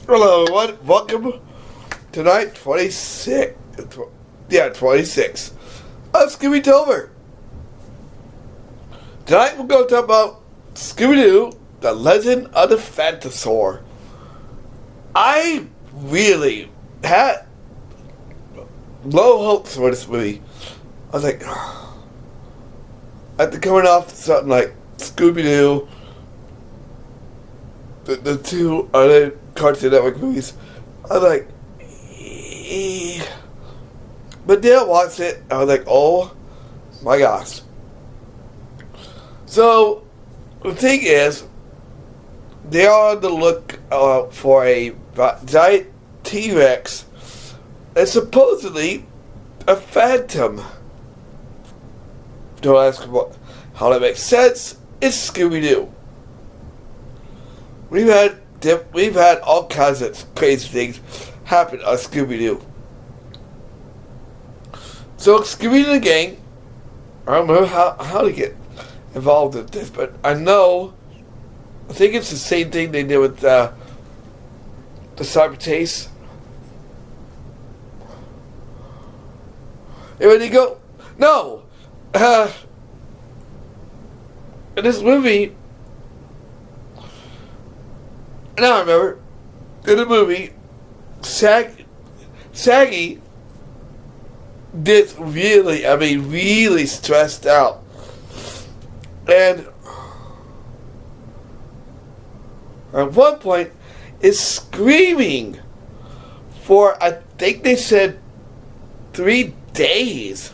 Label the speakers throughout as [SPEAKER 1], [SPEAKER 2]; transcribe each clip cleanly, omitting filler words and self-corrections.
[SPEAKER 1] Hello everyone, welcome to night 26, 26 of Scoobytober. Tonight we're going to talk about Scooby Doo, the Legend of the Phantosaur. I really had low hopes for this movie. I was like, after coming off something like Scooby Doo, the two other Cartoon Network movies, I was like, but then I watched it, I was like, oh my gosh. So, the thing is, they are on the look for a giant T-Rex and supposedly a phantom. Don't ask how that makes sense. It's Scooby Doo. We've had all kinds of crazy things happen on Scooby Doo. So Scooby Doo the gang, I don't know how to get involved in this, but I think it's the same thing they did with the cyber chase. And when you go, no, in this movie, now I remember, in the movie, Shaggy gets really stressed out. And at one point, is screaming for, I think they said, 3 days.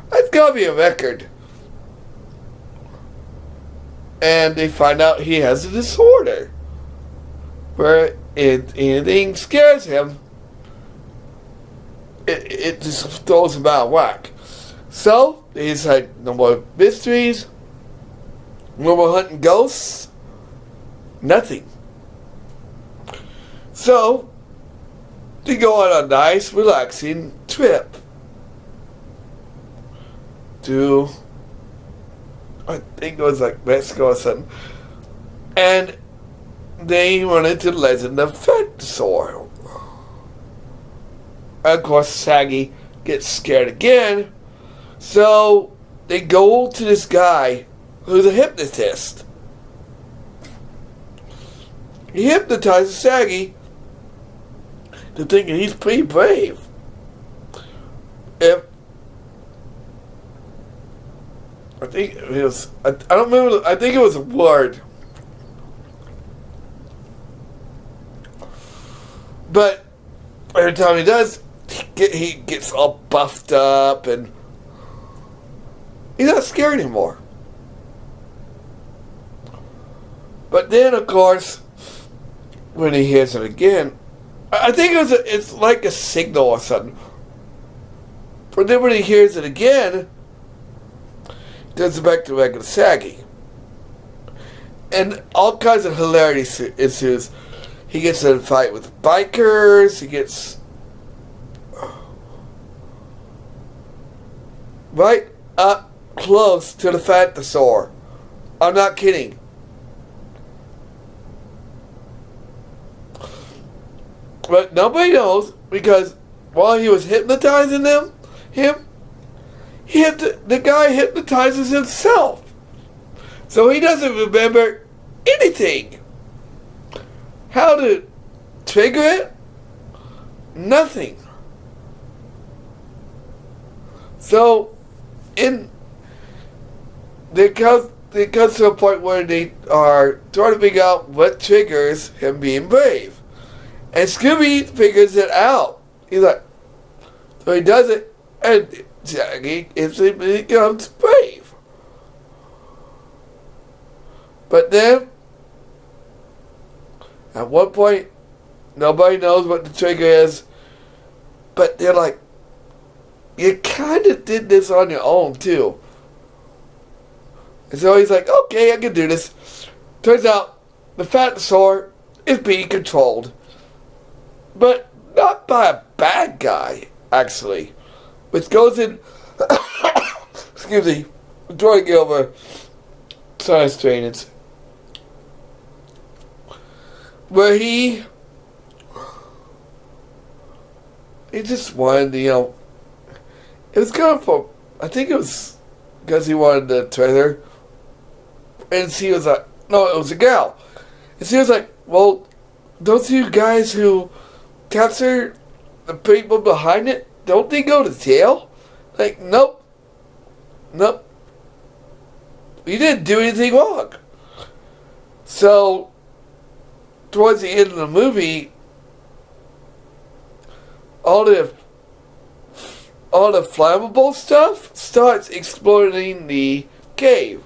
[SPEAKER 1] That's gotta be a record. And they find out he has a disorder where anything scares him, it just throws him out of whack. So he's like, no more mysteries, no more hunting ghosts, nothing. So they go on a nice, relaxing trip to, I think it was like Mexico or something. And they run into the Legend of Phantosaur. And of course, Shaggy gets scared again. So they go to this guy who's a hypnotist. He hypnotizes Shaggy to thinking he's pretty brave. I think it was, I don't remember, I think it was a word. But every time he does, he gets all buffed up and he's not scared anymore. But then, of course, when he hears it again, I think it's like a signal or something. But then when he hears it again, goes back to regular Shaggy. And all kinds of hilarity ensues. He gets in a fight with bikers, he gets right up close to the Phantosaur. I'm not kidding. But nobody knows because while he was hypnotizing him, the guy hypnotizes himself. So he doesn't remember anything. How to trigger it? Nothing. So they come to a point where they are trying to figure out what triggers him being brave. And Scooby figures it out. He's like, so he does it, and Shaggy instantly becomes brave. But then, at one point, nobody knows what the trigger is, but they're like, you kind of did this on your own, too. And so he's like, okay, I can do this. Turns out, the Phantosaur is being controlled. But not by a bad guy, actually. Which goes in, excuse me, drawing over sinus drainage. where he just wanted, it was kind of, I think it was because he wanted the treasure, and she was like, no, it was a gal, and she was like, well, those you guys who capture the people behind it, don't they go to jail? Like, nope. You didn't do anything wrong. So, towards the end of the movie, all the flammable stuff starts exploding the cave.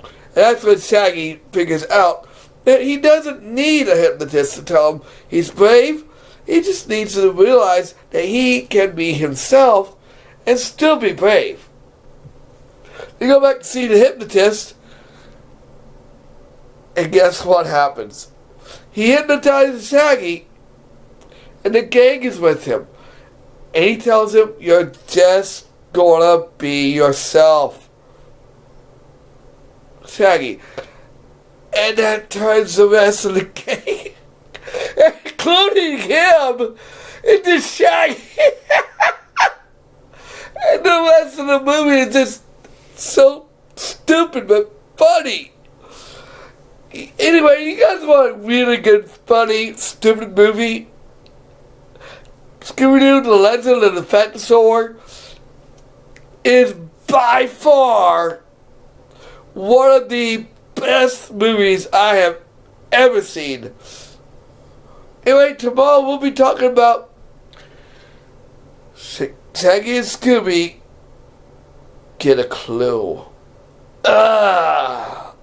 [SPEAKER 1] And that's when Shaggy figures out that he doesn't need a hypnotist to tell him he's brave. He just needs to realize that he can be himself and still be brave. They go back to see the hypnotist, and guess what happens? He hypnotizes Shaggy, and the gang is with him. And he tells him, you're just gonna be yourself, Shaggy. And that turns the rest of the gang, including him, into Shaggy. And the rest of the movie is just so stupid but funny. Anyway, you guys want a really good, funny, stupid movie? Scooby Doo, The Legend of the Phantosaur is by far one of the best movies I have ever seen. Anyway, tomorrow we'll be talking about Shaggy and Scooby Get a Clue. I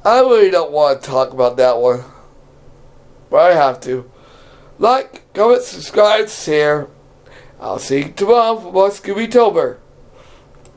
[SPEAKER 1] really don't want to talk about that one, but I have to. Like, comment, subscribe, share. I'll see you tomorrow for more Scoobytober.